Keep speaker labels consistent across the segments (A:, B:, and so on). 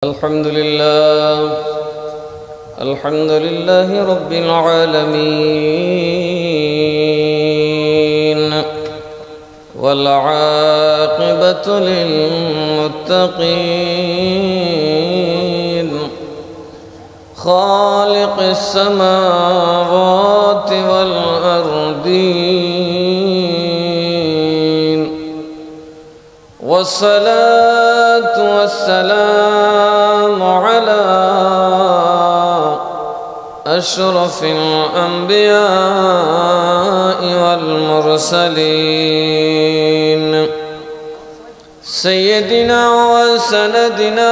A: الحمد لله رب العالمين والعاقبة للمتقين خالق السماوات والأرضين والصلاة والسلام على أشرف الأنبياء والمرسلين سيدنا وسندنا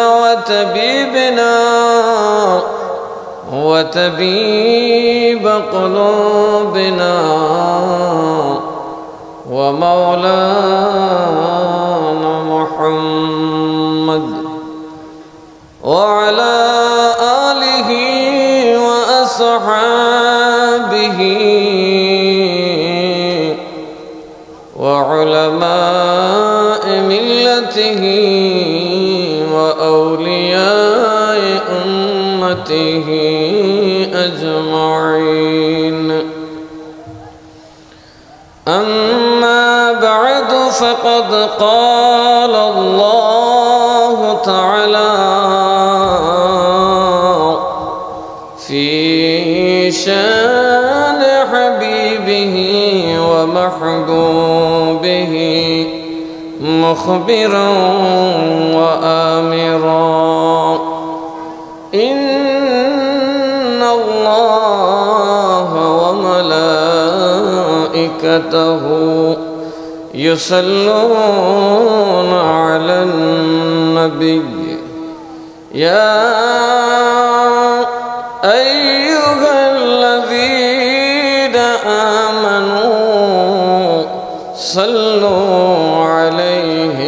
A: وطبيب قلوبنا ومولانا محمد وعلى آله وأصحابه وعلماء ملته وأولياء أمته أجمعين. أما بعد فقد قال الله تعالى في شان حبيبه ومحبوبه مخبرا وآمرا إن الله وملائكته يصلون على النبي يا أيها الذين آمنوا صلوا عليه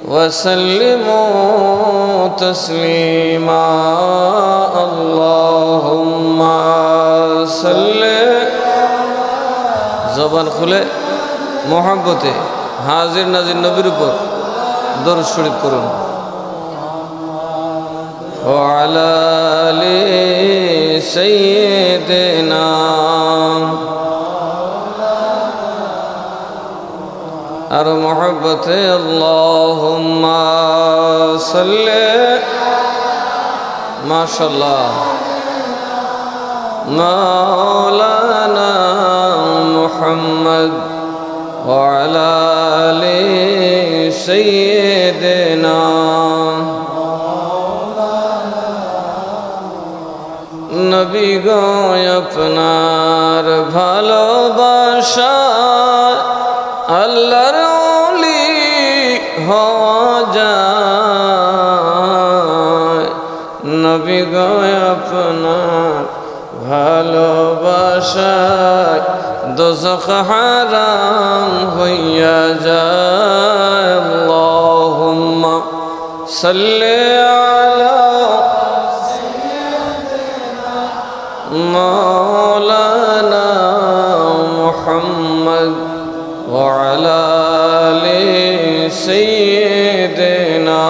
A: وسلموا تسليما. اللهم صل জবান খুলে মোহাব্বতে হাজির নাজির নবীর উপর দরুদ শরীফ করুন। وعلى آل سيدنا আর মোহাব্বতে اللهم صل মাশাআল্লাহ مولانا محمد وعلى آل سيدنا নবী গো আপনার ভালোবাসায় আল্লাহর ওলি হওয়া যায়। নবী গো আপনার ভালোবাসায় দোজখ হারাম হইয়া যায়। আল্লাহুম্মা সাল্লি আলা مولانا محمد وعلى آل سيدنا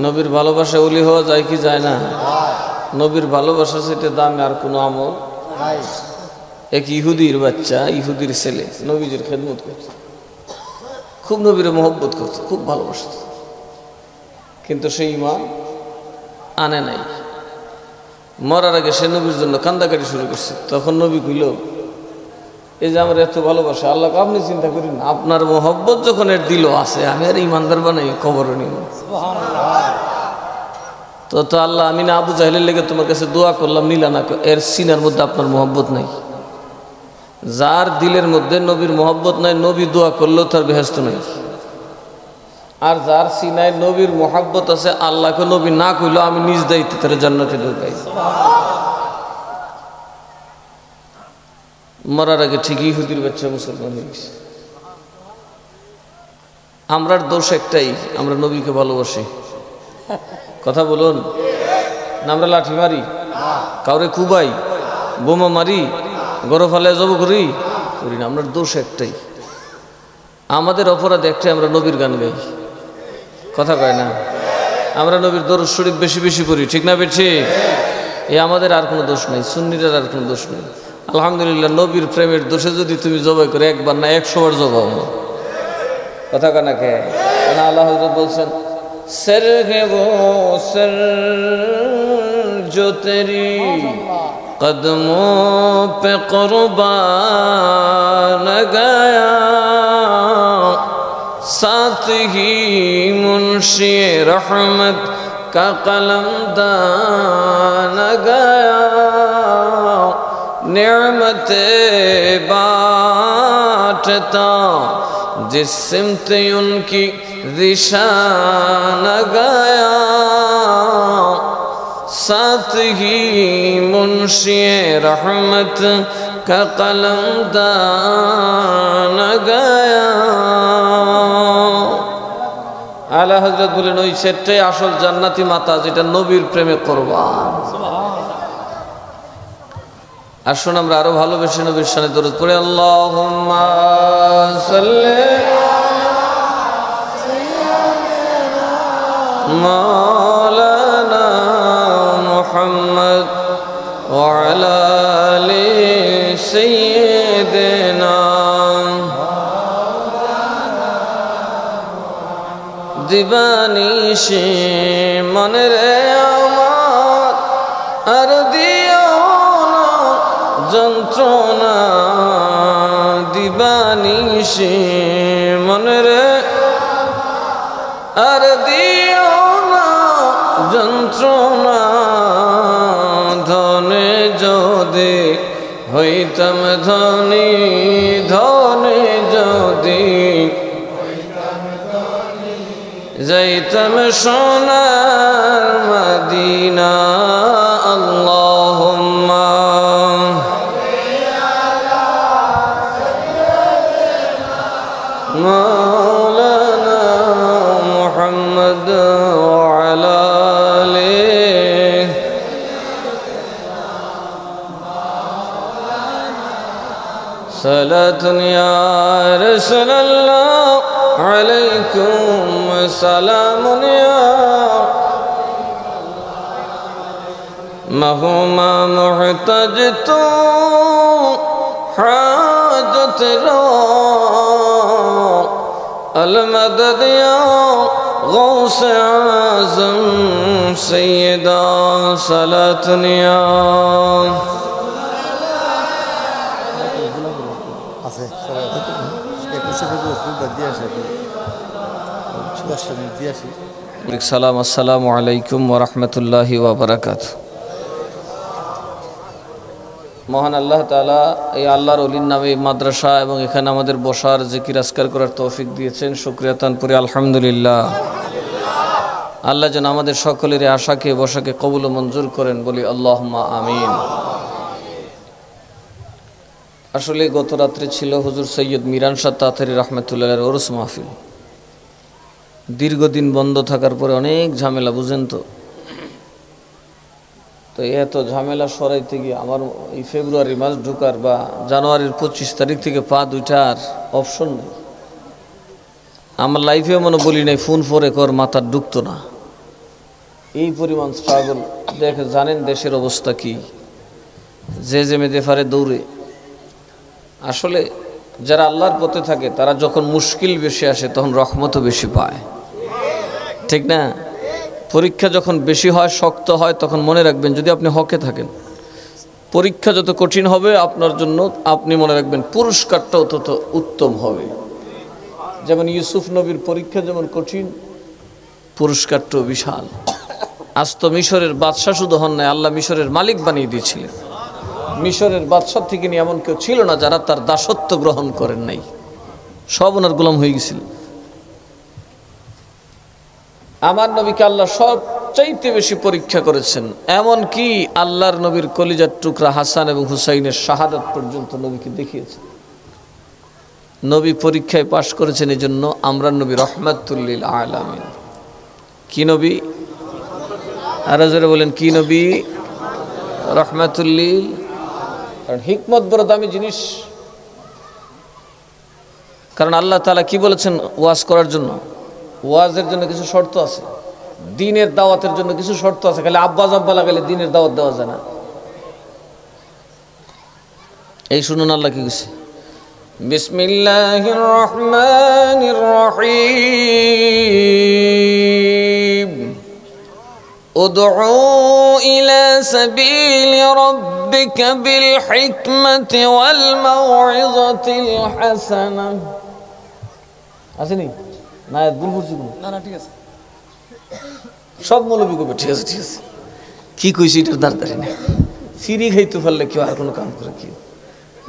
A: নবীর ভালোবাসা ওলি হওয়া যায় কি যায় না? নবীর ভালোবাসা সেটা দামে আর কোনো আমল নাই। এক ইহুদির বাচ্চা, ইহুদির ছেলে নবীজির খেদমত করছে, খুব নবীর মহব্বত করছে, খুব ভালোবাসত, কিন্তু সে ঈমান আনে নাই। মরার আগে সে নবীর জন্য কান্দাকাটি শুরু করছে। তখন নবী কইল, এই যে আমার এত ভালোবাসা, আল্লাহকে আপনি চিন্তা করেন, আপনার মহব্বত যখন এর দিল আছে, আমি আর ইমানদার বানাই কবরে নিব। তো আল্লাহ, আমি না আবু জাহেলের লেগে তোমার কাছে দোয়া করলাম, নিলা না, এর সিনার মধ্যে আপনার মহব্বত নাই। যার দিলের মধ্যে নবীর মহব্বত নাই, নবী দোয়া করলেও তার বেহেশত নাই। আর যার সিনায় নবীর মোহাব্বত আছে, আল্লাহকে নবী না কইল, আমি নিজ দায়িত্বে তার জান্নাতে ঢুকাই। মরার আগে ঠিকই ইহুদির বাচ্চা মুসলমান হয়ে গেছে। আমরার দোষ একটাই, আমরা নবীকে ভালোবাসি। কথা বলুন না, আমরা লাঠি মারি, কাউরে কুবাই, বোমা মারি, গরু ফালে জব করি না। আপনার দোষ একটাই, আমাদের অপরাধ একটাই, আমরা নবীর গান গাই, কথা কয় না, আমরা নবীর দরুদ শরীফ বেশি বেশি পড়ি, ঠিক না বেঠি? এ আমাদের আর কোনো দোষ নেই, সুন্নিদের আর কোনো দোষ নেই। আলহামদুলিল্লাহ, নবীর প্রেমের দোষে যদি তুমি জবাই করে একবার না 100 বার জবাও, কথা কয় না কে? আল্লাহ হযরত বলছেন, সর হে वो सर जो तेरी कदमों पे कुर्बान गया, साथ ही मुंशी रहमत का कलम दान गया, नेमते बांटता जिस सिमत उनकी दिशा न गया, साथ ही मुंशी रहमत का कलम दान गया। আলা হযরত বলেন, ওই সেটাই আসল জান্নাতি মাতা, যেটা নবীর প্রেমে কুরবান। আসুন আমরা আরো ভালোবেসে নবীর শানে দরুদ পড়ি। আল্লাহুম্মা সাল্লি মাওলানা মুহাম্মদ ওয়া আলা আলি সাইয়্যিদিনা দিবানিশি মনে রে আমার আর দিও না যন্ত্রণা, দিবানিশি মনে রে আর দিও না যন্ত্রণা, ধনে যদি হইতাম ধনী, ধনে যদি যাইতাম সোনার মদিনা। আল্লাহুম্মা মাওলানা মুহাম্মদ ওয়া আলা আলিহি সালাতুন ইয়া রাসূলুল্লাহ আলাইকুম সালামুন ইয়া মহুমা মুহতাজ তু হাজত রো আল মদদ ইয়া গৌস আযম সাইয়্যিদা সালাতুন ইয়া আছে সালাম। আসসালামু আলাইকুম ওয়া রাহমাতুল্লাহি ওয়া বারাকাতুহু। মহান আল্লাহ তাআলা এই আল্লাহর ওলির নামে মাদ্রাসা এবং এখানে আমাদের বসার জিকির আজকার করার তৌফিক দিয়েছেন, শুকরিয়া তান করি আলহামদুলিল্লাহ। আল্লাহ যেন আমাদের সকলের আশাকে বসাকে কবুল ও মঞ্জুর করেন, বলি আল্লাহুম্মা আমিন। আসলে গত রাত্রে ছিল হুজুর সৈয়দ মিরান শাহ তাতারী রাহমাতুল্লাহির ওরস মাহফিল। দীর্ঘদিন বন্ধ থাকার পরে অনেক ঝামেলা, বুঝেন তো। তো এত ঝামেলা সরাইতে গিয়ে আমার এই ফেব্রুয়ারি মাস ঢুকার বা জানুয়ারির 25 তারিখ থেকে পা দুইটার অপশন নেই। আমার লাইফে মনে বলি নাই ফোন ফোরে কর মাথার ঢুকতো না, এই পরিমাণ স্ট্রাগল। দেখে জানেন দেশের অবস্থা কি, যে মেদে ফারে দৌড়ে। আসলে যারা আল্লাহর পথে থাকে তারা যখন মুশকিল বেশি আসে তখন রহমতও বেশি পায়, ঠিক না? পরীক্ষা যখন বেশি হয়, শক্ত হয়, তখন মনে রাখবেন যদি আপনি হকে থাকেন, পরীক্ষা যত কঠিন হবে আপনার জন্য, আপনি মনে রাখবেন পুরস্কারটাও তত উত্তম হবে। যেমন ইউসুফ নবীর পরীক্ষা যেমন কঠিন, পুরস্কারটাও বিশাল। আজ তো মিশরের বাদশাহ শুধু হন নাই, আল্লাহ মিশরের মালিক বানিয়ে দিয়েছিলেন। মিশরের বাদশাহ থেকে নিয়ে এমন কেউ ছিল না যারা তার দাসত্ব গ্রহণ করেন নাই, সব ওনার গোলাম হয়ে গেছিল। আমার নবীকে আল্লাহ সবচাইতে বেশি পরীক্ষা করেছেন, এমন কি আল্লাহর নবীর কলিজার টুকরা হাসান এবং হুসাইনের শাহাদাত পর্যন্ত নবীকে দেখিয়েছেন। নবী পরীক্ষায় পাশ করেছেন, এই জন্য আমরা নবী রহমাতুল লিল আলামিন। কি নবী? আর জোরে বলেন কি নবী? রহমাতুল লিল। কারণ হিকমত বড় দামি জিনিস। কারণ আল্লাহ তাআলা কি বলেছেন ওয়াজ করার জন্য? ওয়াজের জন্য কিছু শর্ত আছে, দ্বীনের দাওয়াতের জন্য কিছু শর্ত আছে। খালি আব্বা জাব্বা লাগালে দ্বীনের দাওয়াত দেওয়া যায় না। এই শুনুন আল্লাহ কি কইছে, বিসমিল্লাহির রহমানির রহিম উদউ ইলা সাবিলি রাব্বিকা বিল হিকমাতি ওয়াল মাউইযাতিল হাসানা। আসেনি না? ভুল করছি? না না, ঠিক আছে। সব মৌলবি কবে ঠিক আছে ঠিক আছে, কি কইছি এটার দাঁড়াদাঁড়ি না। ফিরি খাইতে পারলে কেউ আর কোনো কাম করে কি?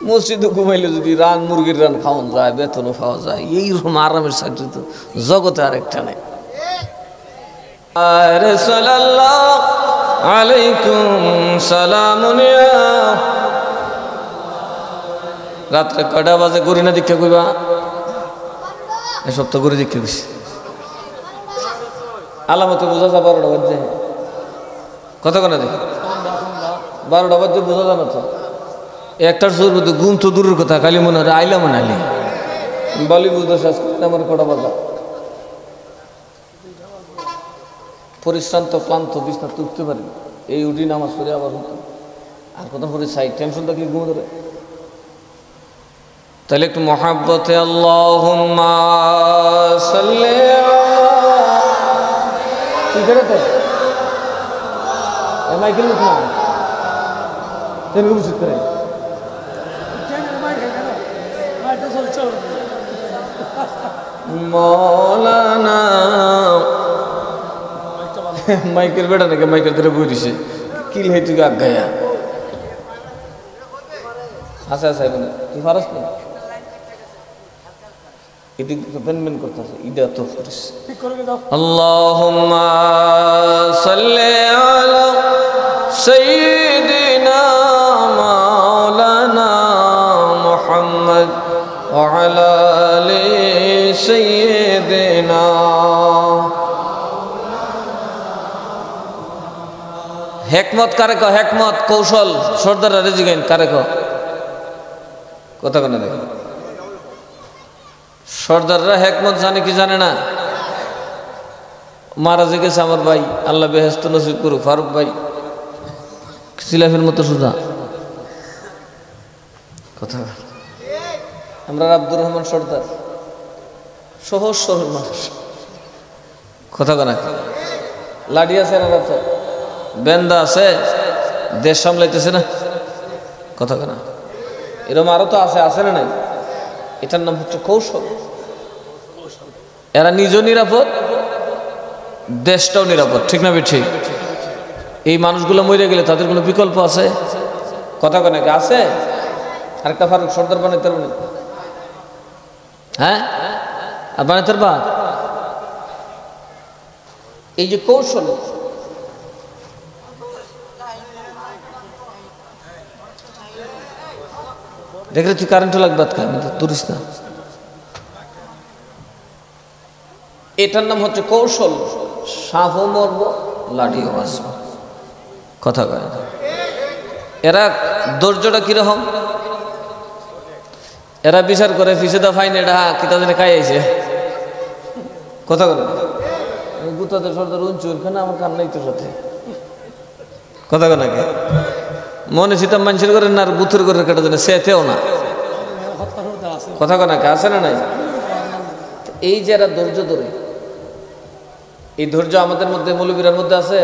A: মসজিদে ঘুমাইলে যদি রান মুরগির রান খাওয়ান যায়, বেতনও পাওয়া যায়, এইরকম আরামের চাকরি তো জগতে আরেকটা নেই। আলাইকুম সালাম। রাত্রে কয়টা বাজে গড়ি না দীক্ষা কইবা? এসব তো গড়ি দীক্ষা কইছি। আলামতে বোঝা যায় 12টা বাজে, কত কোনা দেখি 12টা বাজে বোঝা যায় না তো। একটার সুর মধ্যে ঘুম তো দূরের কথা, খালি মনে হয় আইলা মনে আইলি বলি বুঝতে শেষ করতে আমার কটা বাজা। পরিশ্রান্ত ক্লান্ত বিছনা উঠতে পারি, এই উঠি নামাজ পড়ে আবার হতো আর কোথাও করে চাই, টেনশন থাকলে ঘুম ধরে। তাহলে একটু মহাব্বতে আল্লাহুম্মা সাল্লি কি করে তো মাইকেল মুখ না তেন বুঝতে করে মৌলানা মাইকেল বেটা নাকি মাইকেল ধরে বই দিছে কিল হে তুই আগ গায়া আচ্ছা আচ্ছা বলে তুই পারস না এটি পেনমেন করতেছে ইডা তো করিস আল্লাহুম্মা সাল্লি আলা সাইয়্যিদিনা মাওলানা মুহাম্মদ ওয়া আলা আলি সাইয়্যিদিনা। হেকমত কারে কো? হেকমত কৌশল সর্দার রেজিগাইন কারে কো? কথা কেন দেখো সর্দাররা হেকমত জানে কি জানে না? মারা যে গেছে আমার ভাই, আল্লাহ বেহেশত নসিব করুক, ফারুক ভাই সিলাফের মতো সোজা কথা। আমরা আব্দুর রহমান সর্দার সহজ সরল মানুষ, কথা কেন লাঠি আছে না আছে বেন্দা আছে, দেশ সামলাইতেছে না, কথা কেনা এরকম আরো তো আছে, আছে না নাই? এটার নাম হচ্ছে কৌশল। এরা নিজেও নিরাপদ, দেশটাও নিরাপদ, ঠিক না ঠিক? এই মানুষগুলো মরে গেলে তাদের কোনো বিকল্প আছে? কথা কেনা আছে? আরেকটা ফারুক সর্দার বানাইতে পারবেন? হ্যাঁ আর বানাইতে পারবা? এই যে কৌশল, দেখলে তুই কারেন্ট লাগবে তুরিস না, এটার নাম হচ্ছে কৌশল। সাপও মরব, লাঠিও বাঁচব, কথা কয়। এরা ধৈর্যটা কিরকম? এরা বিচার করে ফিসেদা ফাইন এটা কিতা জানে খাই আইছে, কথা করে গুতাতে সর্দার উঞ্চু ওখানে আমার কান্নাই তোর সাথে, কথা কয় নাকি? মনে চিতাম মানুষের করেন না আর বুথের করে কেটে জানে সেতেও না, কথা কয় নাকি? আছে না নাই? এই যে এরা ধৈর্য ধরে, এই ধৈর্য আমাদের মধ্যে মৌলবীরার মধ্যে আছে?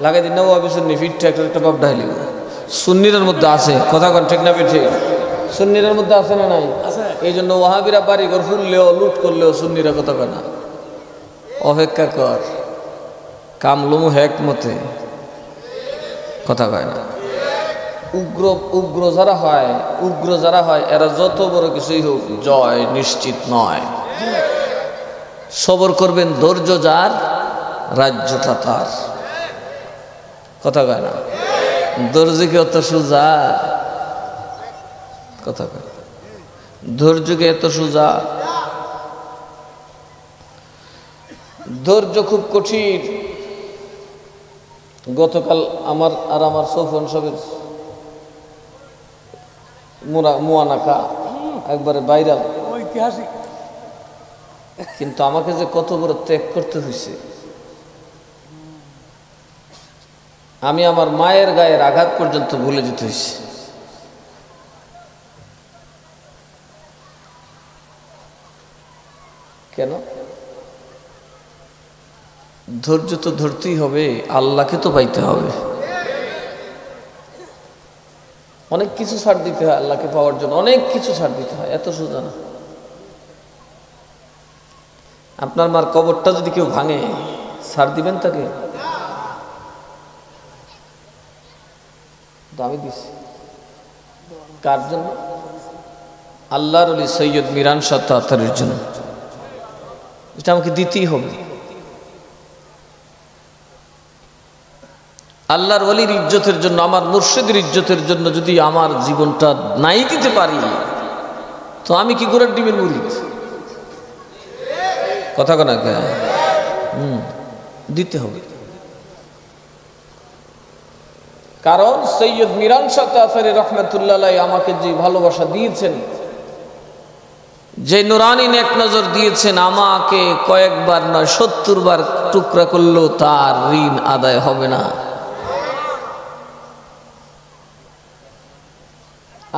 A: লাগাই দিন না ও সুন্নি ফিটটা একটা বাপ ঢাইলি সুন্নির মধ্যে আছে, কথা কন ঠিক না ঠিক? সুন্নির মধ্যে আছে না নাই? এই জন্য ওয়াহাবিরা বাড়ি ঘর ফুললেও লুট করলেও সুন্নিরা কথা কয় না, অপেক্ষা কর কামলুমু হেকমতে, কথা কয় না। উগ্র উগ্র যারা হয়, উগ্র যারা হয় এরা যত বড় কিছুই হোক জয় নিশ্চিত নয়। সবর করবেন, ধৈর্য যার রাজ্যটা তার, কথা কয় না? ধৈর্য কি অত সোজা? কথা কয় ধৈর্য কি এত সোজা? ধৈর্য খুব কঠিন। গতকাল আমার আর আমার সোফন সবের মুয়ানাকা একবারে ভাইরাল, কিন্তু আমাকে যে কত বড় ত্যাগ করতে হয়েছে। আমি আমার মায়ের গায়ের আঘাত পর্যন্ত ভুলে যেতে হয়েছে। কেন? ধৈর্য তো ধরতেই হবে, আল্লাহকে তো পাইতে হবে। অনেক কিছু ছাড় দিতে হয় আল্লাহকে পাওয়ার জন্য, অনেক কিছু ছাড় দিতে হয়, এত সোজা না। আপনার মার কবরটা যদি কেউ ভাঙে, ছাড় দিবেন তাকে? আমি দিছি। কার জন্য? আল্লাহর ওলি সৈয়দ মিরান শাহ তাতারের জন্য। এটা আমাকে দিতেই হবে। আল্লাহর ওলির ইজ্জতের জন্য, আমার মুর্শিদের ইজ্জতের জন্য যদি আমার জীবনটা নাই দিতে পারি, তো আমি কি গোড়ার ডিমের মুরিদ? কথা কোনা কে? দিতে হবে। কারণ সৈয়দ মিরান শাহ তাতারী রহমাতুল্লাহ আলাইহি আমাকে যে ভালোবাসা দিয়েছেন, যে নুরানি নেক নজর দিয়েছেন, আমাকে কয়েকবার নয় 70 বার টুকরা করলেও তার ঋণ আদায় হবে না।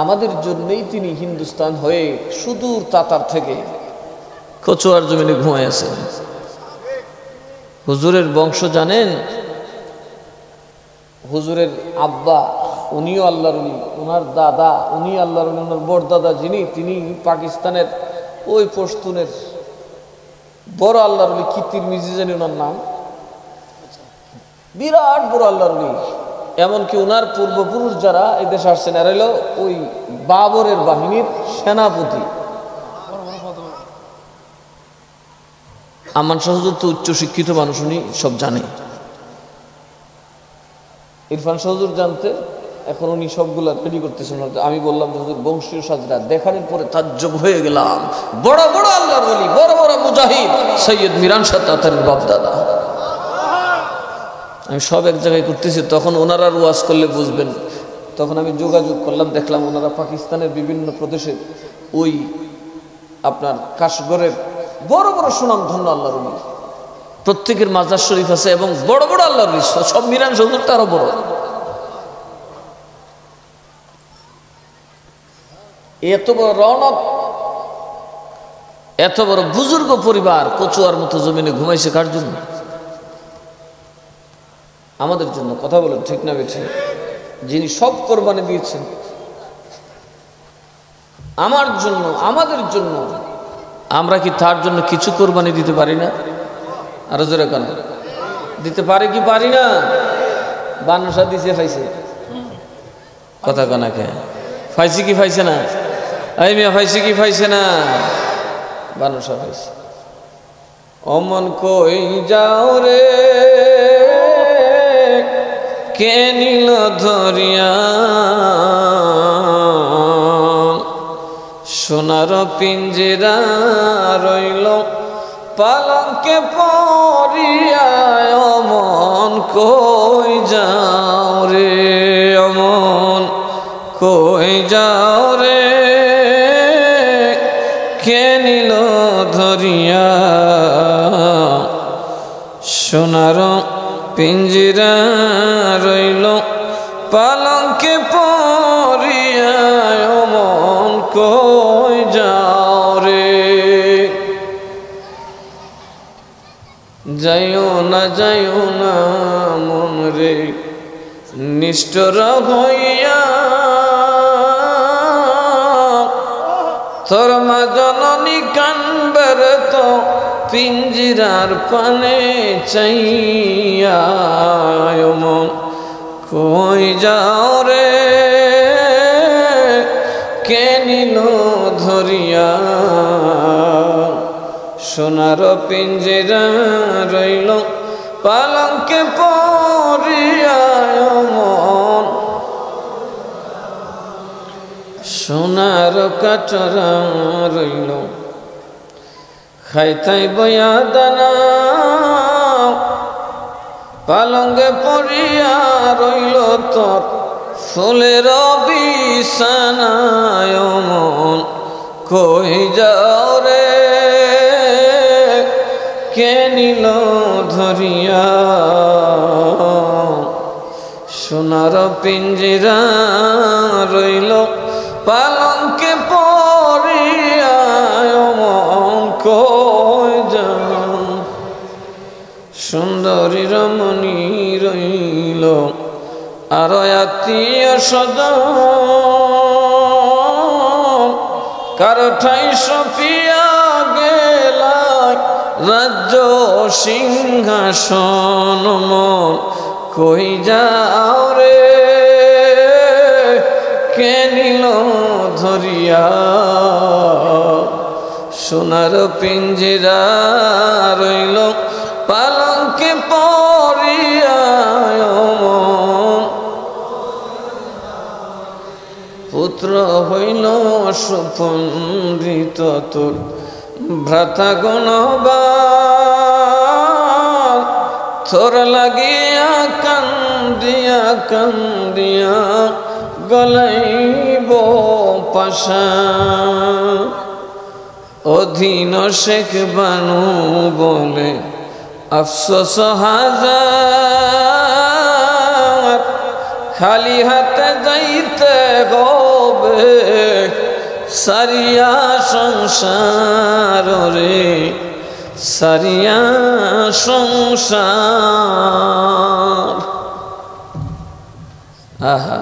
A: আমাদের জন্যই তিনি হিন্দুস্তান হয়ে সুদূর তাতার থেকে কচুয়ার জমিনে ঘুমায় আছেন। হুজুরের বংশ জানেন? হুজুরের আব্বা উনিও আল্লাহর ওলি, ওনার দাদা উনি আল্লাহর ওলি, ওনার বড়দাদা যিনি, তিনি পাকিস্তানের ওই পশতুনের বড় আল্লাহর ওলি, কি তিরমিজি জানি ওনার নাম, বিরাট বড় আল্লাহর ওলি। এমনকি ওনার পূর্বপুরুষ যারা এই দেশে আসছেন, এরা হলো ওই বাবরের বাহিনীর সেনাপতি। আমান শাহ হুজুর তো উচ্চ শিক্ষিত মানুষ, উনি সব জানে। ইরফান শাহ হুজুর জানতে, এখন উনি সবগুলা রেডি করতেছেন। আমি বললাম যে হুজুর বংশীয় সাজরা দেখানোর পরে তাজ্জব হয়ে গেলাম। বড় বড় আল্লাহর ওলি, বড় বড় মুজাহিদ সৈয়দ মিরান শাহ তাতারীর বাপ দাদা। আমি সব এক জায়গায় করতেছি, তখন ওনারা ওয়াজ করলে বুঝবেন। তখন আমি যোগাযোগ করলাম, দেখলাম ওনারা পাকিস্তানের বিভিন্ন প্রদেশে ওই আপনার কাশগড়ের বড় বড় সুনাম ধন্য আল্লাহর ওলি, প্রত্যেকের মাজার শরীফ আছে এবং বড় বড় আল্লাহর ওলি, সব মিরান শাহ হুজুর তারও বড়। এত বড় রৌনক, এত বড় বুজুর্গ পরিবার কচুয়ার মতো জমিনে ঘুমাইছে কার জন্য? আমাদের জন্য। কথা বলেন ঠিক না বেঠে? যিনি সব কোরবানি দিয়েছেন আমার জন্য, আমাদের জন্য, আমরা কি তার জন্য কিছু কোরবানি দিতে পারি না? আরো জোরে কেন দিতে পারি কি পারি না? বানসা দিছে ফাইছে, কথা কনাকে ফাইছে কি ফাইছে না? এই মিয়া ফাইছে কি ফাইছে না? বানসা ফাইছে। অমন কই যাও রে, কে নিল ধরিয়া, সোনার পিঞ্জরা রইল পালঙ্কে পরিয়া, অমন কই যাও রে, অমন কই যাও রে, কে নিল ধরিয়া, সোনার পিঞ্জরা রইল পালঙ্কে পরিয়া, অমন কই যাও রে। যাইও না মন রে, নিষ্ঠুর হইয়া, তোর মা জননী কানবার তো পিঞ্জিরার পানে চাইয়া, মন কই যাও রে, কে নিল ধরিয়া, সোনার পিঞ্জিরা রইল পালঙ্কে পরিয়া, মন সোনার কাটরা রইল খাইতাই বয়া দানা, পালঙ্কে পরিয়া রইল তোর ফুলের বিছানায়, মন কই যাও রে কে নিল ধরিয়া সোনার পিঞ্জিরা রইল পালঙ্কে পড়িয়া কই যাও সুন্দরী রমণী রইল আর আত্মীয় স্বজন কারো ঠাই সপিয়া গেলা রাজ্য সিংহাসন মন কই যাও রে কে নিল ধরিয়া সোনার পিঞ্জিরা রইল পালঙ্কে পড়িয়া পুত্র হইল সুপন্ডিত তোর ভ্রাতা গুণবান তোর লাগিয়া কান্দিয়া কান্দিয়া গলাইব পাশা অধীন শেখ বানু বলে আফসোস হাজার খালি হাতে যাইতে হবে সারিয়া সংসার রে সারিয়া সংসার। আহা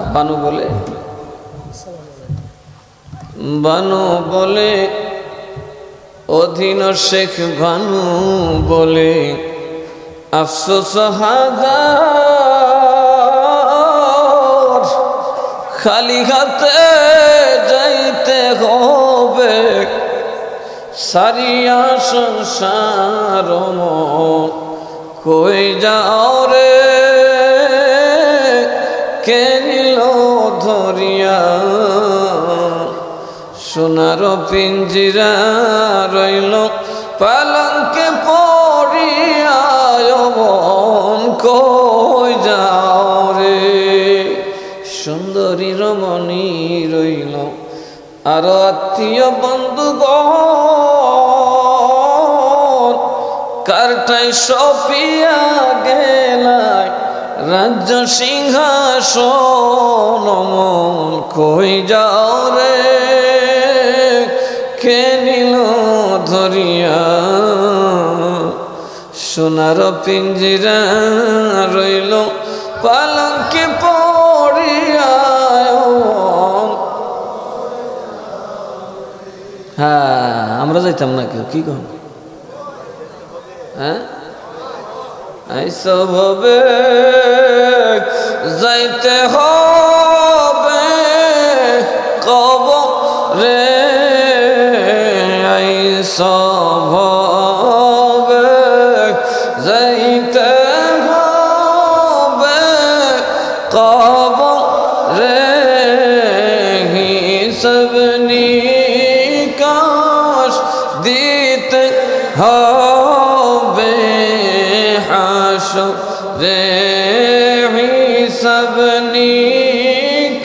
A: বানু বলে অধীন শেখ ভানু বলে আফসোস হাজার খালি হাতে যাইতে হবে সারিয়া সংসার মন কই যাও রে কে নিল ধরিয়া সোনার পিঞ্জিরা রইল পালঙ্কে পড়িয়া মন কই যাও রে সুন্দরী রমণী রইল আর আত্মীয় বন্ধুগণ কারটাই সপিয়া গেলায় রাজ্য সিংহাসন মন কই যাও রে কে নিল ধরিয়া সোনার পিঞ্জিরা রইল পালঙ্কে পড়িয়া। হ্যাঁ আমরা যাইতাম না কেউ কি কন হ্যাঁ আইসবে যাইতে হবে কবরে আইসবে যাইতে হবে কবরে হিসাব নিকাশ দিতে হবে হাসরে হিসাব নিকাশ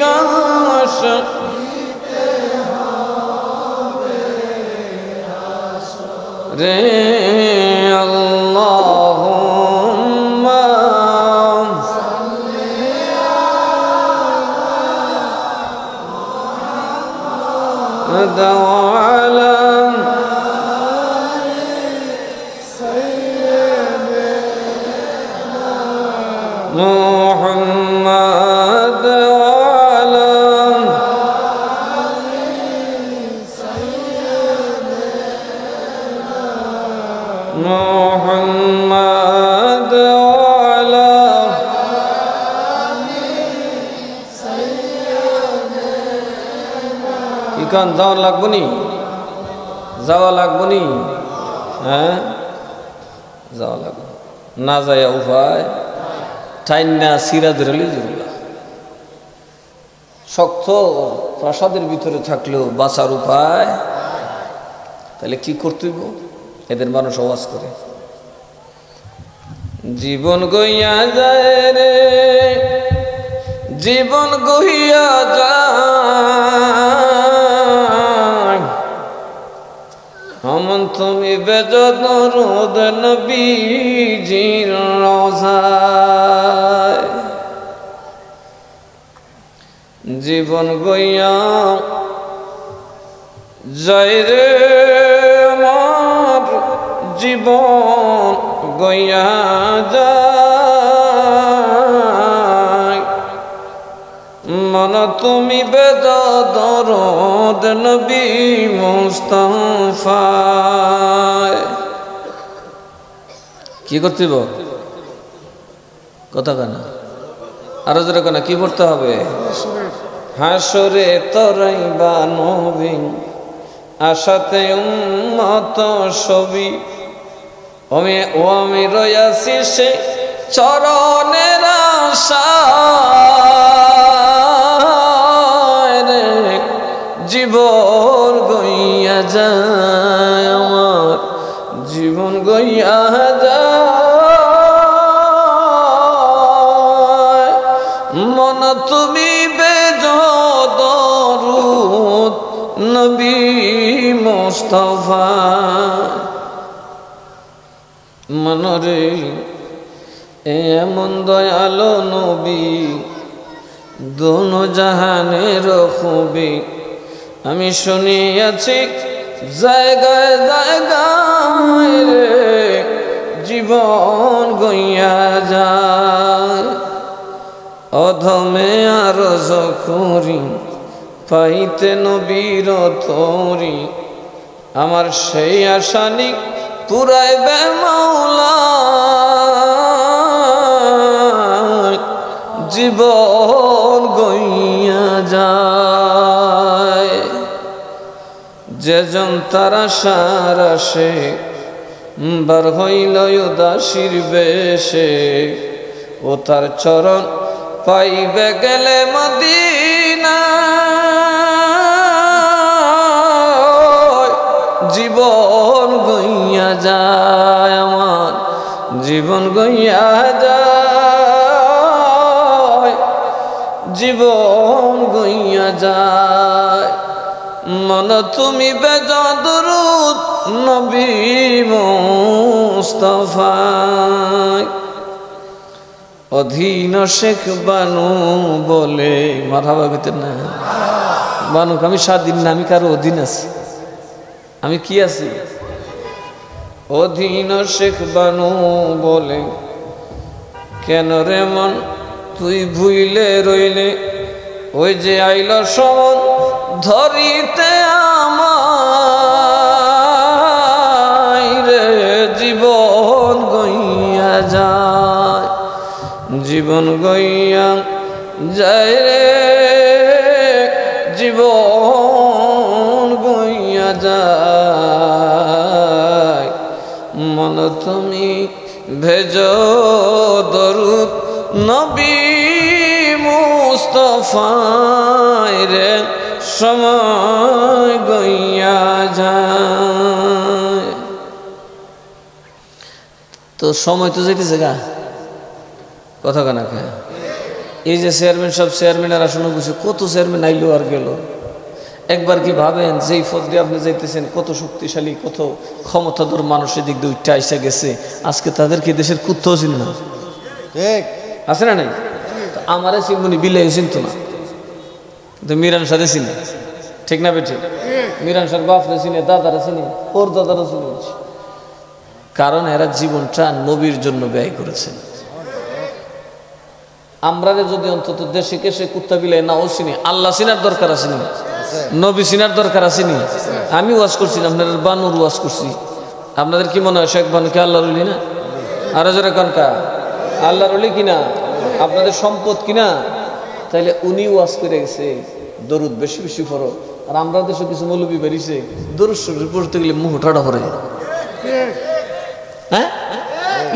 A: রে আল্লাহুম্মা মুহাম্মাদ ওয়া আলা محمد وعلى محمد وعلى কি কান যাওয়া লাগবো নি হ্যাঁ যাওয়া লাগবে না যায় উপায় টাইনা সিরা ধরলে শক্ত প্রাসাদের ভিতরে থাকলেও বাঁচার উপায় তাহলে কি করতেইব এদের মানুষ আওয়াজ করে জীবন গইয়া যায় রে জীবন গইয়া যায় আমন তুমি বেজদরুদ নবীজির রওজায় জীবন গইয়া যায় রে আমার জীবন গইয়া যায় মন তুমি বেদরদ নবী মুস্তাফা কি করতে হবে কথা কেন আরো জোরে কেন কি পড়তে হবে হাসরে তরাইবা নবী আশাতে উম্মত সবি আমি রয়াসি সে চরণের আশায় রে জীবন গইয়া যায় আমার জীবন গইয়া যায় মন তুমি বেজদরুদ নবী মুস্তাফা মনরে এমন দয়ালো নবী দোনো জাহানের খুবই আমি শুনিয়াছি জায়গায় জায়গায় রে জীবন গইয়া যায় অধমে আরজ করি পাইতে নবীর তরি আমার সেই আশানি পুরাইবে মাওলা জীবন গইয়া যায় যেজন তারা সারাসে বার হইল উদাসীর বেশে ও তার চরণ পাইবে গেলে মদিনা জীবন গইয়া যায় আমার জীবন গইয়া যায় জীবন গইয়া যায় মন তুমি বেজদরুদ নবী মুস্তাফা অধীন শেখ বানু বলে মারহাবা ভিতর না বানুক আমি স্বাধীন না আমি কারো অধীন আছি আমি কি আছি অধীন শেখ বানু বলে কেন রে মন তুই ভুইলে রইলে ওই যে আইল সমন ধরিতে আমায় রে জীবন গইয়া যায় জীবন গইয়া যায় রে জীবন গইয়া যায় মন তুমি ভেজ দরুদ নবী মুস্তাফা রে সময় গইয়া যায় তো সময় তো যেতেছে গা কথা কেন এই যে চেয়ারম্যান সব চেয়ারম্যানের আসনে বসে কত চেয়ারম্যান আইলো আর গেল একবার কি ভাবেন যেই পদ দিয়ে আপনি যাইতেছেন কত শক্তিশালী কত ক্ষমতাধর মানুষের দিক দিয়ে উঠে আইসা গেছে আজকে তাদেরকে দেশের কুত্তাও ছিল না ঠিক আছে না নাই আমারে চিনবনি বিলে চিনত না কিন্তু মিরান সাথে চিনি ঠিক না বেঠে মিরান সার বাপরে চিনে দাদারা চিনি ওর দাদারা চিনি কারণ এরা জীবনটা নবীর জন্য ব্যয় করেছে আমরা যদি অন্তত দেশে কেসে কুত্তা বিলাই নাও চিনি আল্লাহ চিনার দরকার আছে নি নবী চিনার দরকার আছে নি আমি ওয়াজ করছি আপনাদের বানুর ওয়াজ করছি আপনাদের কি মনে হয় শেখ বানুকে আল্লাহর ওলি না আরো জোরে কনকা আল্লাহর ওলি কিনা আপনাদের সম্পদ কিনা তাইলে উনি ওয়াজ করে গেছে দরুদ বেশি বেশি পড়ো আর আমরা দেশে কিছু মৌলবি বেরিয়েছে দরুদ শরীফ পড়তে গেলে মুখ ঠাড়া করে হ্যাঁ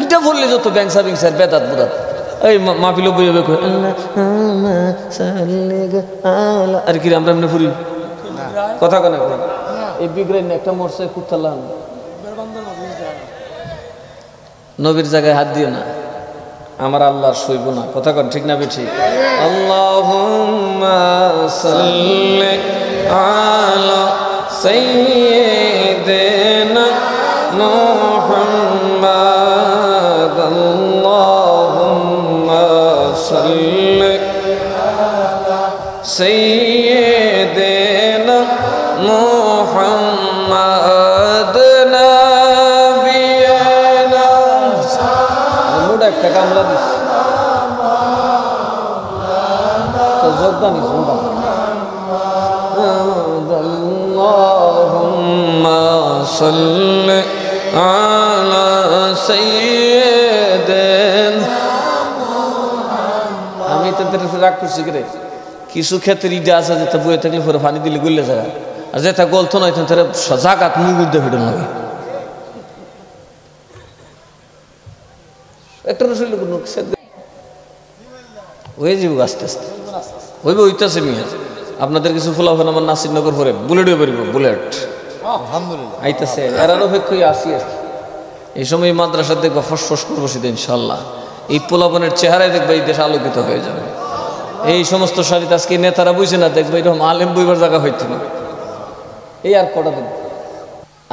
A: এটা বললে যত ব্যাংসা বিংসার বেদাত বুদাত এই মাহফিল বই হবে আর কি আমরা এমনি ফুরি কথা কেন এই বিগ্রাইন একটা মরছে কুত্তালাম নবীর জায়গায় হাত দিও না আমার আল্লাহর সইব না কথা কন ঠিক না বেঠিক আল্লাহুম্মা সাল্লি আলা সাইয়্যিদ سيدنا محمد اللهم صل سيدنا محمد نبينا মুডা একটা কামলা দিস তো যোগদান মুডা اللهم صل على سيدنا আমি তাদের রাগ করছি রে কিছু ক্ষেত্রে ইটা আছে যে বইয়ে থাকলে পরে পানি দিলে গুললে যায় আর যেটা গলত নয় তাহলে জাগাত মুগুর দিয়ে ফেটে লাগে একটা রসুল হয়ে যাবো আস্তে আস্তে হইবে হইতেছে মিয়া আপনাদের কিছু ফলাফল আমার নাসিরনগর পরে বুলেটও বেরব বুলেট আলহামদুলিল্লাহ আইতেছে এরার অপেক্ষায় আসি আর এই সময় মাদ্রাসা দেখবা ফসফস করবো সেদিন ইনশাল্লাহ এই পোলাপনের চেহারায় দেখবা এই দেশ আলোকিত হয়ে যাবে এই সমস্ত সারিত আজকে নেতারা বুঝে না দেখবে এরকম আলেম বইবার জায়গা হইতে না এই আর কটা দিন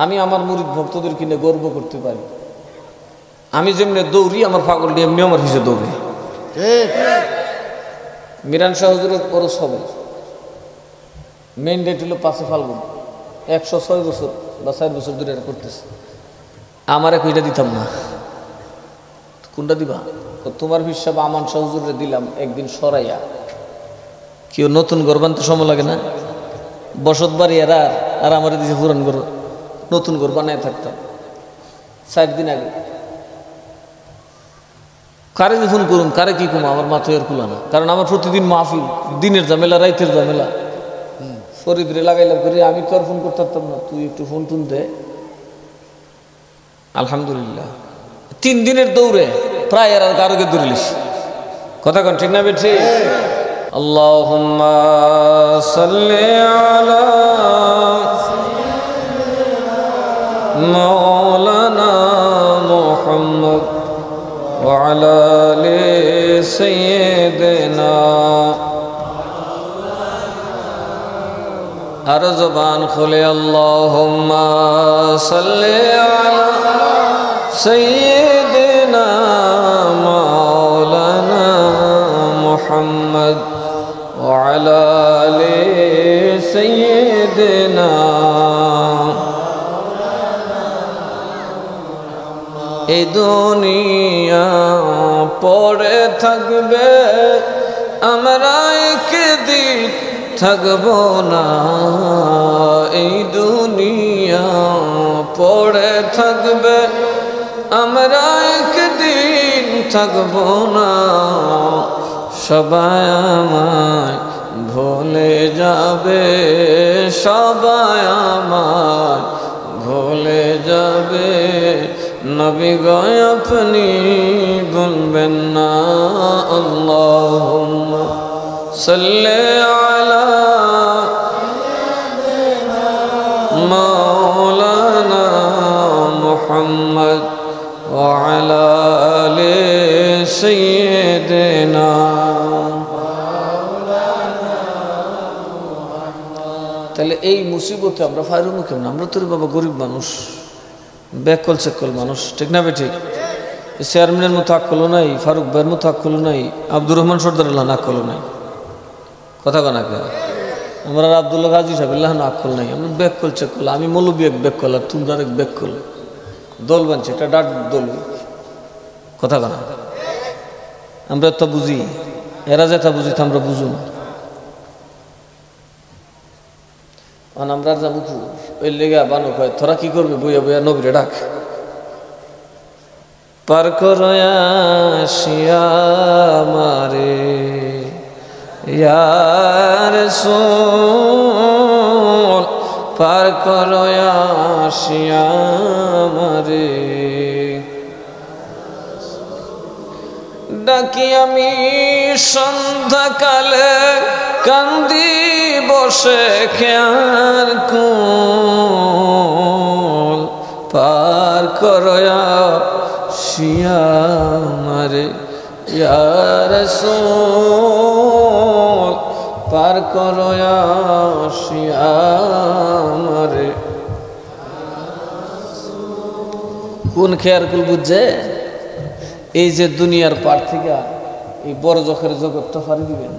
A: আমি আমার মুরিদ ভক্তদের কিনে গর্ব করতে পারি আমি যেমনি দৌড়ি আমার পাগল নিয়ে এমনি আমার হিসেবে দৌড়ি মিরান শাহ হুজুরের ওরস হবে মেইন ডেট হলো 5 ফাল্গুন 106 বছর বা 4 বছর ধরে এটা করতেছে আমারে কইটা দিতাম না কোনটা দিবা তোমার হিসাব আমান শাহ হুজুরে দিলাম একদিন সরাইয়া কেউ নতুন ঘর বানতে সময় লাগে না বসত বাড়ি আর আমার দিছে পুরান ঘর নতুন ঘর বানায় থাকতাম 4 দিন আগে কারে ফোন করুন কারে কি কম আমার মাথায় আর কুলা না কারণ আমার প্রতিদিন মাহফিল দিনের ঝামেলা রাইতের ঝামেলা ফরিদরে লাগাইলাম করে আমি তো আর ফোন করতে পারতাম না তুই একটু ফোন টুন দে আলহামদুলিল্লাহ 3 দিনের দৌড়ে প্রায় আর কারোকে দৌড়লিস কথা কন ঠিক না বেঠি আল্লাহুম্মা সাল্লি আলা মাওলানা মুহাম্মদ ওয়া আলা আলি সাইয়্যিদিনা আর জবান খুলে আল্লাহুম্মা সাল্লি আলা সাইয়্যিদিনা মাওলানা মুহাম্মদ ওয়া আলা আলি সাইয়্যিদিনা এই দুনিয়া পড়ে থাকবে আমরা একদিন থাকবো না এই দুনিয়া পড়ে থাকবে আমরা একদিন থাকবো না সবাই আমায় ভুলে যাবে সবাই আমায় ভুলে যাবে নবী গো আপনি বলবেন না আল্লাহুম্মা সাল্লি আলা মাওলানা মুহাম্মদ ওয়া আলা আলি সাইয়্যিদিনা তাহলে এই মুসিবতে আমরা ফায়রুমু কেমন আমরা তো বাবা গরিব মানুষ ব্যাকল চেকল মানুষ ঠিক না বে ঠিক চেয়ারম্যানের মতো আক্কলও নাই ফারুক ভাইয়ের মতো আক্কলও নাই আব্দুর রহমান সর্দারুল্লাহ আক্কলও নাই কথা কনা কে আমরা আব্দুল্লাহ গাজী সাহেবুল্লাহ আক্কল নাই আমরা ব্যাকল চেকল আমি মৌলবী এক ব্যাকল আর তোমরা এক ব্যাকল দল বানছে একটা ডাট দল কথা কনা আমরা তো বুঝি এরা যেটা বুঝি তো আমরা বুঝুন আমরা যাবো ওই লেগা বানো কয় তোরা কি করবে বইয়া বইয়া নবীরে ডাক পার করয়া মারে ইয়ার রাসূল পার করয়া মারে ডাকি আমি সন্ধ্যাকালে কান্দি বসে খেয়ার কুল পার করয়া মারে ইয়া রাসূল পার করয়া মারে কোন খেয়ার কুল বুঝছে? এই যে দুনিয়ার পার থেকে এই বড় জখের জগৎটা পাড়ি দিবেন,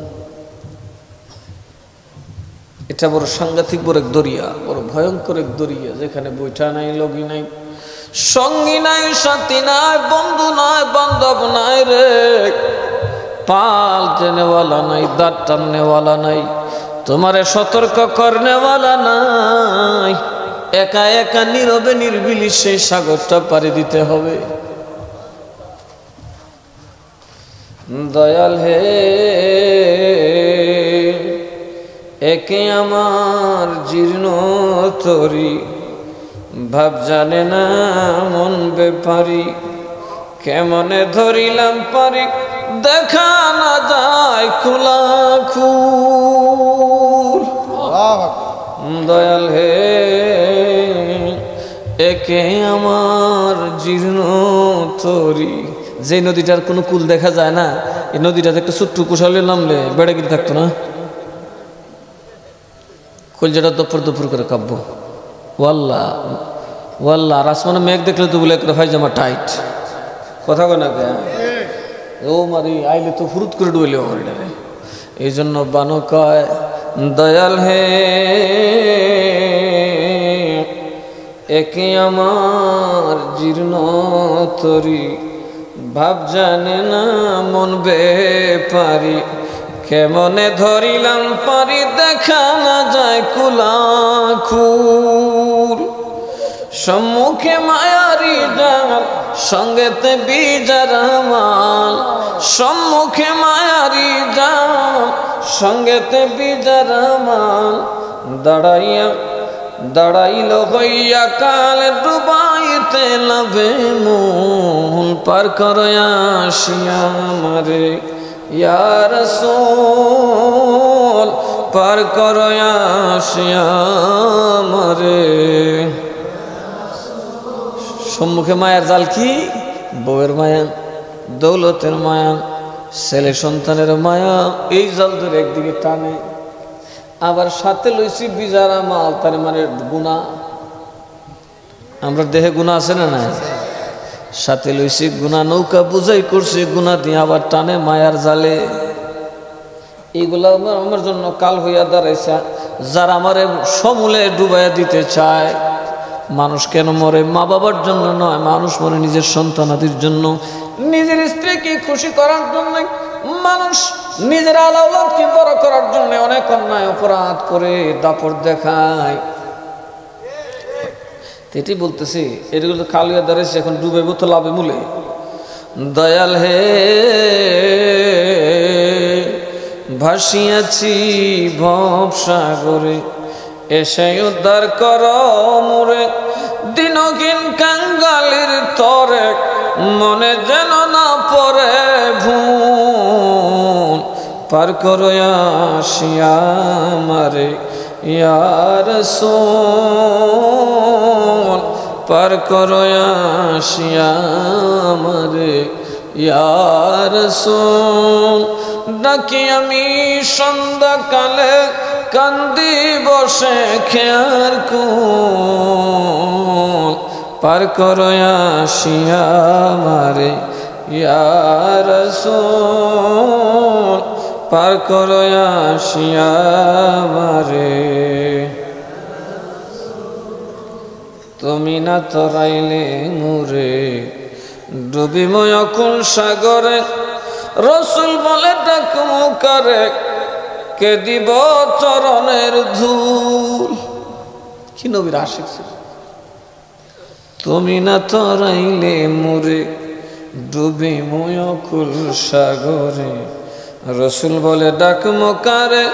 A: এটা বড় সাংঘাতিক বড় এক দরিয়া, বড় ভয়ঙ্কর এক দরিয়া, যেখানে বৈঠা নাই, লগি নাই, সঙ্গী নাই, সাথী নাই, বন্ধু নাই, বান্ধব নাই রে, পাল টেনেওয়ালা নাই, দাঁত টাননেওয়ালা নাই, তোমারে সতর্ক করনেওয়ালা নাই। একা একা নীরবে নির্বিলি সেই সাগরটা পাড়ি দিতে হবে। দয়াল হে, একে আমার জীর্ণ তরি, ভাব জানে না মন বেপারি, কেমনে ধরিলাম পারি, দেখা না যায় খোলা খুল। দয়াল হে, একে আমার জীর্ণ তরি। যে নদীটার কোনো কুল দেখা যায় না, এই নদীটাতে একটা ছোট্ট কুশালে নামলে বেড়াগিরি থাকতো না, কলজাটা দপ্পর দপ্পর করে কাব্য। ওয়াল্লাহ ওয়াল্লাহ, আর আসমানে মেঘ দেখলে তো বলে একটা ফাইজামা টাইট, কথা কয় না কে? ও মারি আইলে তো ফুরুত করে ডুবলে ওটারে। এই জন্য বানো কয়, দয়াল হে, একে আমার জীর্ণ তরি, ভাব জানে না মন বেপারি, কেমনে ধরিলাম পারি, দেখা না যায় কুলাকুল। সম্মুখে মায়ারি ডাল, সঙ্গেতে বিজারা মাল, সম্মুখে মায়ারি ডাল, সঙ্গেতে বিজারা মাল, দাঁড়াইয়া দাঁড়াইল হইয়া কাল, ডুবাইতে লাভে মন, পার করয়া আসিয়া মারে ইয়া রাসূল, পার করয়া আসিয়া মারে। সম্মুখে মায়ার জাল কি? বউয়ের মায়া, দৌলতের মায়া, ছেলে সন্তানের মায়া, এই জাল ধরে একদিকে টানে, আবার সাথে লইছি বিজারা মাল, তার মানে গুনাহ। আমরা দেহে গুনাহ আছে না না? সাথে লইছি গুনাহ, নৌকা বুঝাই করছি গুনাহ দিয়ে, আবার টানে মায়ার জালে। এইগুলা আমার জন্য কাল হইয়া দাঁড়াইছে। যারা আমারে সমূলে ডুবাইয়া দিতে চায়, মানুষ কেন মরে? মা বাবার জন্য নয়, মানুষ মরে নিজের সন্তানাদির জন্য, নিজের স্ত্রীকে খুশি করার জন্য, মানুষ নিজের আলাউলাদকে বড় করার জন্য অনেক অন্যায় অপরাধ করে দাপট দেখায়। এটি বলতেছি, এগুলো কালিয়া দাঁড়িয়েছে, এখন ডুবে তো লাভে মূলে। দয়াল হে, ভাসিয়াছি ভবসাগরে, এসে উদ্ধার কর মোরে, দিনহীন কাঙ্গালির তরে, মনে যেন না পড়ে ভুল, পার করো আসিয়া মারে ইয়া রাসূল, পার করো আসিয়া মারে ইয়া রাসূল। ডাকি আমি সন্ধ্যাকালে, কান্দি বসে খেয়ার কুল, পার করো আসিয়া মারে ইয়া রাসূল, পার করো আসিয়া মারে। তুমি না তরাইলে মুরে, ডুবিময় অকুল সাগরে, রসুল বলে ডাক মুখারে, কে দিব চরণের ধুল। কি নবীর আশিক ছিল। তুমি না তরাইলে মুরে, ডুবিময় অকুল সাগরে, রসুল বলে ডাক মুখারে,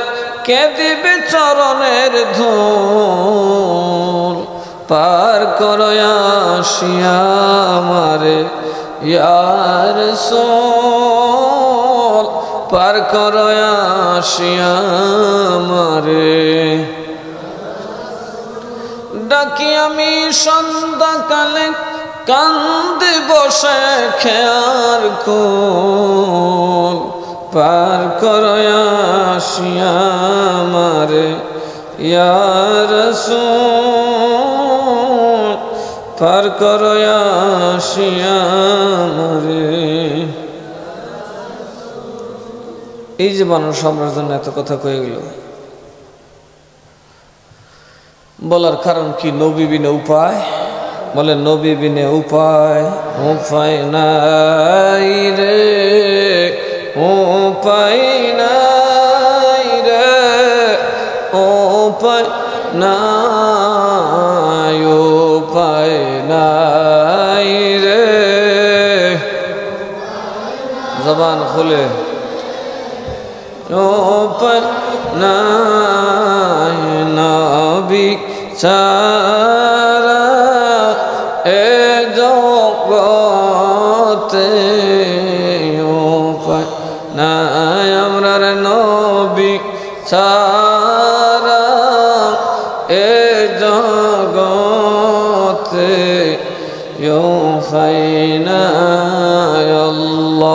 A: কে দিবে চরণের ধুল, পার করো আসিয়া মারে ইয়া রাসূল, পার করো আসিয়া মারে। ডাকি আমি সন্ধ্যাকালে, কান্দি বসে খেয়ার কুল, পার করো আসিয়া মারে ইয়া রাসূল, পার করো আসিয়া মরে। এই যে মানুষ আমার জন্য এত কথা কয়ে গেল, বলার কারণ কি? নবী বিনে উপায়, বলে নবী বিনে উপায়, উপায় নাই রে, উপায় নাই রে, উপায় নাই, উপায় নাই রে। জবান খুলে উপায় নাই, নবী ছাড়া এ জগতে উপায় নাই, আমরার নবী ছাড়া এ জগতে উপায় নাই। আল্লাহুম্মা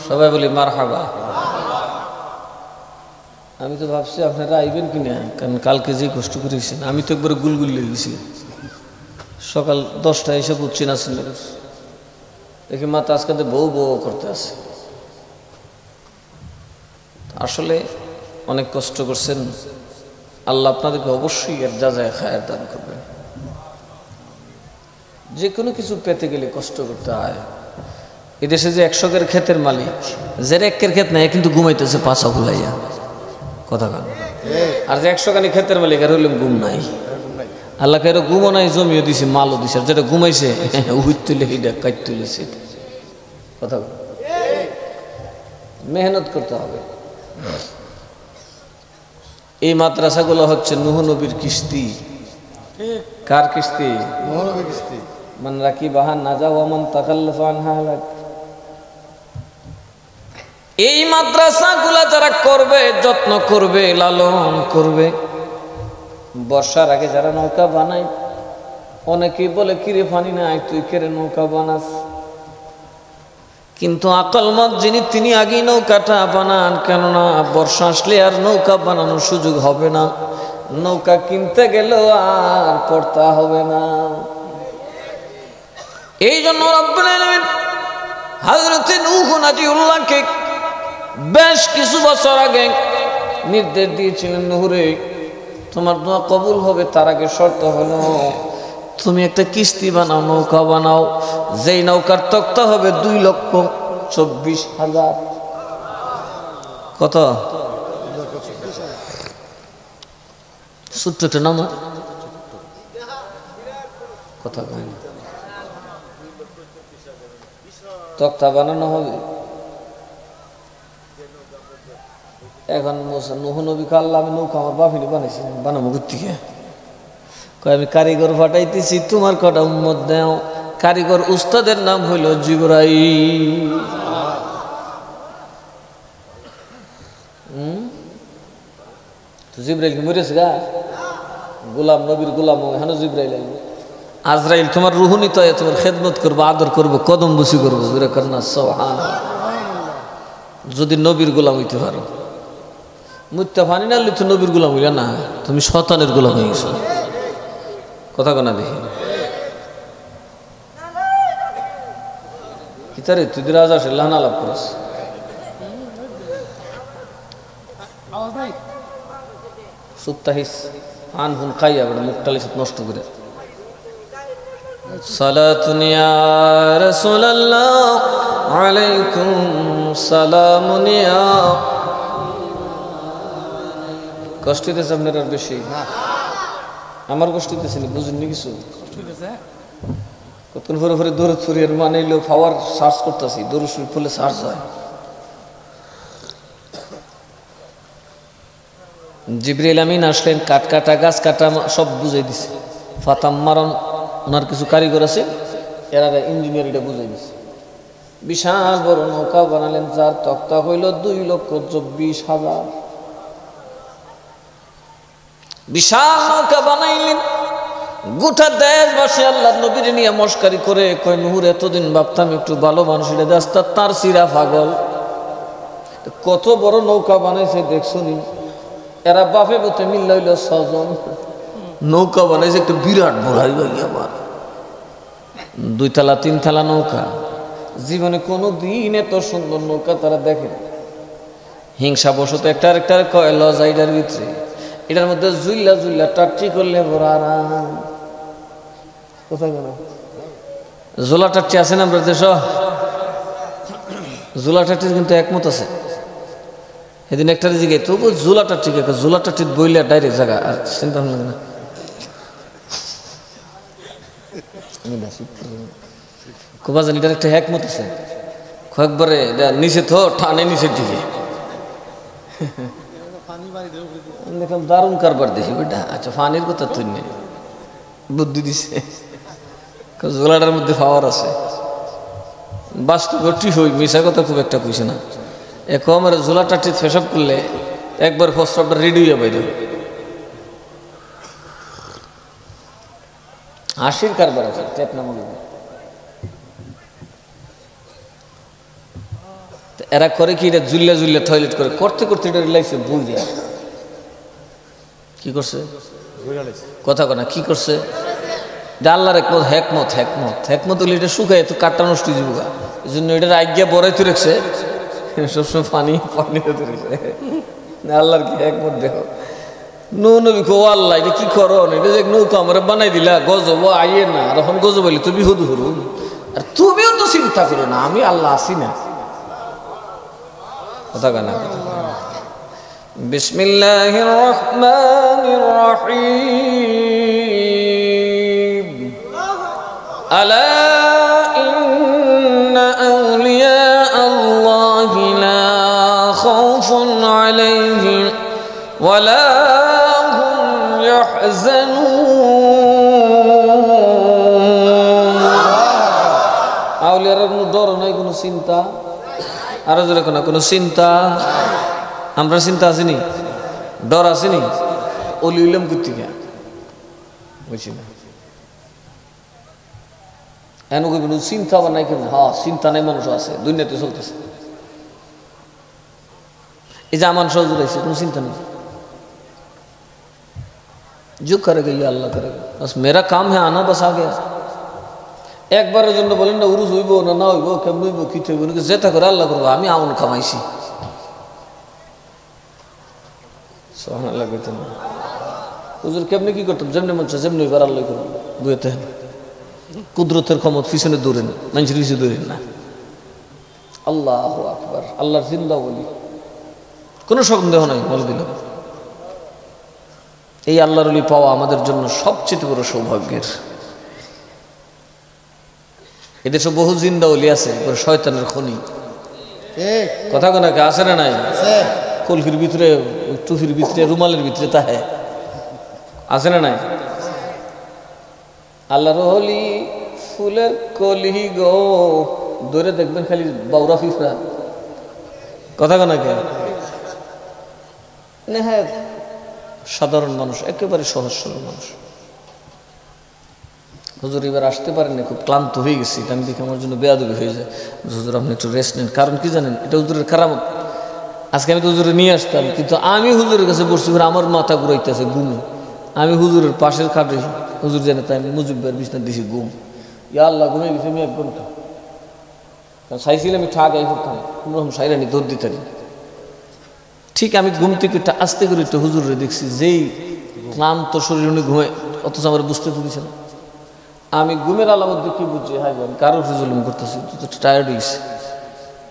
A: সবাই বলি মারহাবা। আমি তো ভাবছি আপনারা আইবেন কিনা, কারণ কালকে যে কষ্ট করেছেন আমি তো একবার গুলগুল লেগে গেছি। সকাল 10টায় এসে বুঝছি না ছিল, দেখি মাথা আজকে বউ বউ করতে আছে। আসলে অনেক কষ্ট করছেন, আল্লাহ আপনাদেরকে অবশ্যই এর যা যায় খায়ের দান করবেন। যে কোনো কিছু পেতে গেলে কষ্ট করতে হয়। এদেশে যে 100 ক্ষেতের মালিক, যে 1 ক্ষেত নাই কিন্তু ঘুমাইতেছে পাছা ভুলাইয়া, কথা কান। আর যে 100 ক্ষেতের মালিক আর হইলাম ঘুম নাই। আল্লাহকে এর ঘুমও নাই, জমিও দিছে, মালও দিছে, আর যেটা ঘুমাইছে উহিত তুলে হিডা কাট তুলেছে, কথা কান। মেহনত করতে হবে। এই মাদ্রাসাগুলো হচ্ছে নূহ নবীর কিস্তি। কার কিস্তি? নূহ নবীর কিস্তি। মান রাকিবাহা নাজা ওয়া মান তাকাল্লাফা আনহা হালাক। এই মাদ্রাসাগুলো যারা করবে, যত্ন করবে, লালন করবে, বর্ষার আগে যারা নৌকা বানায়, অনেকেই বলে কিরে পানি নাই তুই কেড়ে নৌকা বানাস, কিন্তু আকলমত যিনি তিনি আগেই নৌকাটা বানান, কেননা বর্ষা আসলে আর নৌকা বানানোর সুযোগ হবে না, নৌকা কিনতে গেলেও আর পড়তা হবে না। এই জন্য রব্বুল আলামিন হযরত নূহ নাজিউল্লাহকে বেশ কিছু বছর আগে নির্দেশ দিয়েছিলেন, নূরে তোমার দোয়া কবুল হবে, তার আগে শর্ত হলো তুমি একটা কিস্তি বানাও, নৌকা বানাও, যেই নৌকার তক্তা হবে 2,24,000। কত? ছোট্ট একটা নাম, কথা কয় না। তক্তা বানানো হবে। এখন নূহ নবী আল্লাহ, আমি নৌকা আমার বাপিনি বানাইছি, বানাবো থেকে কয় আমি কারিগর ফাটাইতেছি, তোমার কটা উম্মত দাও। কারিগর উস্তাদের নাম হইল জিবরাইল। জিবরাইল কি মরেছে গা? গোলাম, নবীর গোলাম এখন জিবরাইল আইব। আজরাইল তোমার রুহুনি তো, তোমার খেদমত করবো, আদর করবো, কদম বসি করবো, না সুবহানাল্লাহ। যদি নবীর গোলাম হইতে পারো, মুত্তা ফানি না তো নবীর গোলাম হইলা না, তুমি শয়তানের গোলাম হয়ে গেছো, কথা কনা দেখি। কিতারে তুই রাজা সে লাহান আলাপ করিস। সুপ্তাহিস আনহুন খাইয়া বড় মুখটালি নষ্ট করে। সালাতুন ইয়া রাসূলুল্লাহ আলাইকুম সালামুন ইয়া। কষ্ট দিতেছে আপনার আর বেশি? আমার কষ্ট দিতেছে, বুঝুননি কিছু? কতক্ষণ পরে পরে দৌড় ফুরিয়ে মানে পাওয়ার সার্চ করতেছি, দৌড় শুরু ফলে সার্চ হয়। জিবরিল আমিন আসলেন, কাঠ কাটা, গাছ কাটা সব বুঝাই দিছে। ফাতাম মারণ ওনার কিছু কারিগর আছে, এরা ইঞ্জিনিয়ার এটা বুঝাই দিচ্ছে। বিশাল বড় নৌকা বানালেন, যার তক্তা হইল 2,24,000। বিশাল নৌকা বানাইলেন, গোটা দেশবাসী আল্লাহ নবীর নিয়ে মস্কারি করে কয় নূর এতদিন ভাবতাম একটু ভালো মানুষ, এটা রাস্তা তার সিরা পাগল, কত বড় নৌকা বানাইছে দেখছো নি। এরা বাপে বতে মিল্লা হইল 6 জন, নৌকা বানাইছে একটা বিরাট বড়াই ভাই আমার, 2 তলা 3 তলা নৌকা। জীবনে কোনো দিন এত সুন্দর নৌকা তারা দেখে। হিংসা বশত একটা আরেকটার কয় লজাইডার ভিতরে, এটার মধ্যে জুইল্লা জুইল্লা টাট্টি করলে বড় আরাম। কোথায় গেল জোলা টাট্টি আছে না আমরা দেশ, জোলা টাট্টির কিন্তু একমত আছে। সেদিন একটা জিগে তবু জোলা টাট্টি, জোলা টাট্টি বইলে ডাইরেক্ট জায়গা আর চিন্তা ভাবনা না। কোবা জানি এটার একটা একমত আছে, কয়েকবারে নিচে তো টানে নিচের দিকে দেখলাম দারুণ কারবার দেখি বেটা। আচ্ছা ফানির কথা তুই নেই, বুদ্ধি দিছে, জোলাটার মধ্যে পাওয়ার আছে। বাস্তব ঠিক হই, মিশা কথা খুব একটা কইছে না। এখন আমার জোলাটা ঠিক ফেসব করলে একবার প্রস্তাবটা রেডি হয়ে বাইরে হাসির কারবার আছে। এরা করে কি, এটা জুল্লা জুল্লা টয়লেট করে করতে করতে এটা লাগছে বুঝে কি করছে কথা কনা কি করছে। আল্লাহর একমত হেকমত হেকমত হেকমত হলে এটা শুকায় তো কাটটা নষ্ট হয়ে যাবো, এই জন্য এটার আজ্ঞা বড়াই তো রেখছে সবসময় পানি পানি হতে রেখছে। আল্লাহর কি হেকমত দেখো। নবী কো আল্লাহ এটা কি করো, এটা যে নৌকা আমরা বানাই দিলা, গজব আইয়ে না, আর এখন গজব হইলে তুমি হুদু হরু, আর তুমিও তো চিন্তা করো না আমি আল্লাহ আসি না। কথা কানা বিসমিল্লাহির রহমানির রহিম আলা ইন্না আউলিয়া আল্লাহি লা খাউফুন আলাইহিম ওয়া লা হুম ইয়াহজানুন। আউলিয়ার কোনো ডর নাই, কোনো চিন্তা, আরো জোরে কোনো চিন্তা। আমরা চিন্তা আসেনি, ডর আসেনি, অলি উলাম কুত্তিকা বুঝছি না। এন কইবেন চিন্তা বা নাই কেন, হ্যাঁ চিন্তা নাই মানুষ আছে, দুনিয়াতে চলতেছে। এই যে আমার সহজ রয়েছে, কোনো চিন্তা নেই, जो करेगा ये अल्लाह करेगा, बस मेरा काम है आना, बस आ गया। একবারের জন্য বলেন না উরুস হইব না না হইব, কেমন হইব কি হইব, যেটা করে আল্লাহ করবো, আমি আমন কামাইছি। সুবহানাল্লাহ কইতেন হুজুর কেমনে কি করতাম, যেমনি মন চায় যেমনি হইবার আল্লাহ করবো, বুঝতে কুদরতের ক্ষমতা পিছনে দৌড়েন, মানুষের পিছনে দৌড়েন না। আল্লাহু আকবার, আল্লাহর জিন্দা বলি, কোনো সন্দেহ নাই। বলে দিলাম এই আল্লাহর ওলি পাওয়া আমাদের জন্য সবচেয়ে বড় সৌভাগ্যের। এদেশে বহু জিন্দা ওলি আছে, শয়তানের খনি, কথা কোনাকে আছে না নাই, কলকির ভিতরে টুফির ভিতরে রুমালের ভিতরে তাহে আছে না নাই। আল্লাহর ওলি ফুলের কলি গো, ধরে দেখবেন খালি বাউরা ফিফরা, কথা কোনাকে নেহাত সাধারণ মানুষ, একেবারে সহজ সরল মানুষ। হুজুর এবার আসতে পারেন না, খুব ক্লান্ত হয়ে গেছি, এটা আমি দেখে আমার জন্য বেয়াদবি হয়ে যায়। হুজুর আপনি একটু রেস্ট নেন, কারণ কি জানেন, এটা হুজুরের কারামত। আজকে আমি তো হুজুরে নিয়ে আসতাম, কিন্তু আমি হুজুরের কাছে বসছি, আমার মাথা ঘুরাইতেছে ঘুমে। আমি হুজুরের পাশের খাটে, হুজুর জানে তাই আমি মুজিবের বিছনা দিছি ঘুম। ইয়া আল্লাহ ঘুমিয়ে গেছি আমি 1 ঘন্টা, কারণ চাইছিলাম আমি ঠাক আই করতাম, কোনোরকম সাইরানি দৌড় দিতাম। ঠিক আমি ঘুম থেকে একটু আস্তে করে একটু হুজুরে দেখছি, যেই ক্লান্ত শরীর উনি ঘুমে, অথচ আমার বুঝতে তো দিছে না। আমি ঘুমের আলামত দেখি বুঝছি, হাই বোন কারো জুলুম করতেছি, তো টায়ার্ড হয়েছে,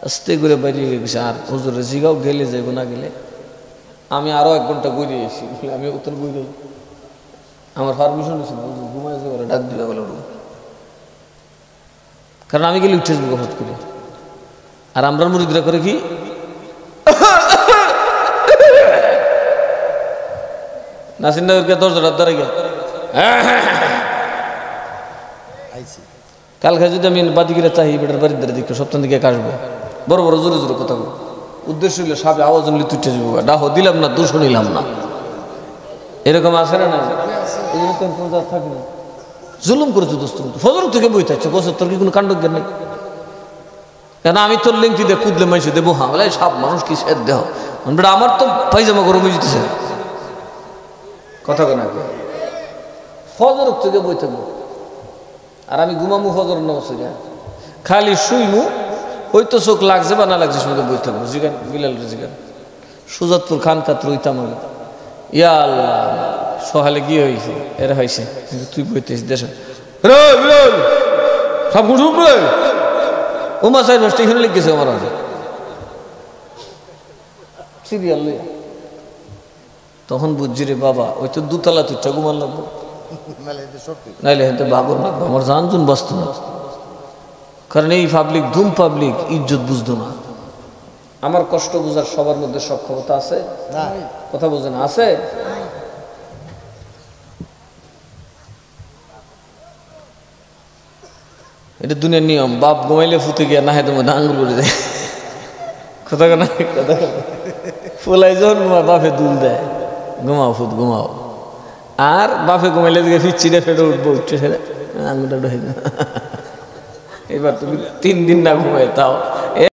A: আস্তে করে বাইরে গেছে। আর হুজুরে জিগাও গেলে যাইব না গেলে, আমি আরো 1 ঘন্টা ঘুরে এসেছি, আমি উত্তর ঘুরে আমার পারমিশন হয়েছিল ঘুমায় যাবে, ডাক দিবে বলে উঠবো, কারণ আমি গেলে উঠে যাবো হঠাৎ করে। আর আমরা মুরিদরা করে কি, নাসির নগরকে 10 রাত ধরে গিয়া কালকে যদি আমি বাদিকে চাই বেটার বাড়ির দ্বারা দিকে সপ্তাহ দিকে কাশবো বড় বড় জোরে জোরে কথা বলবো উদ্দেশ্য হইলে সাপে আওয়াজ নিলে তুইটা যাবো ডাহ দিলাম না দোষ নিলাম না এরকম আছে না থাকি না জুলুম করেছো দোস্ত ফজর থেকে বই থাকছে বছর তোর কি কোনো কাণ্ড জ্ঞান নেই কেন আমি তোর লিঙ্কি দিয়ে কুদলে মাইছে দেবো হ্যাঁ বলে সব মানুষ কি সে দেহ বেটা আমার তো পাইজামা গরম হয়ে যেতেছে কথা কেন ফজর থেকে বই থাকবো আর আমি ঘুমামু ফজর নমস্তে খালি শুইমু ওই তো চোখ লাগছে বা না লাগছে শুনে বই থাকবো জিগান বিলাল জিগান সুজাতপুর খানকাত রইতাম আগে ইয়া আল্লাহ সকালে কি হয়েছে এরা হয়েছে তুই বইতেছিস দেশ সব রে ওমা সাহেব স্টেশনে লিখেছে আমার আগে সিরিয়াল লইয়া তখন বুঝছি রে বাবা ওই তো দুতলা তুইটা ঘুমান লাগবো নাইলে হেঁটে বাবর লাগবো আমার জানজুন বাঁচত না কারণ এই পাবলিক ধুম পাবলিক ইজ্জত বুঝতো না আমার কষ্ট বোঝার সবার মধ্যে সক্ষমতা আছে কথা বোঝেন আছে এটা দুনিয়ার নিয়ম বাপ ঘুমাইলে ফুতে গিয়া না হেঁটে মধ্যে আঙ্গুল করে দেয় কথা কেন কথা ফুলাই যখন ঘুমা বাপে দুল দেয় ঘুমাও ফুট ঘুমাও আর বাপে ঘুমাইলে দিকে ফিরছিটা ফেটে উঠবো উঠছে সেটা আঙুলটা ঢুকে এবার তুমি 3 দিন না ঘুমাই তাও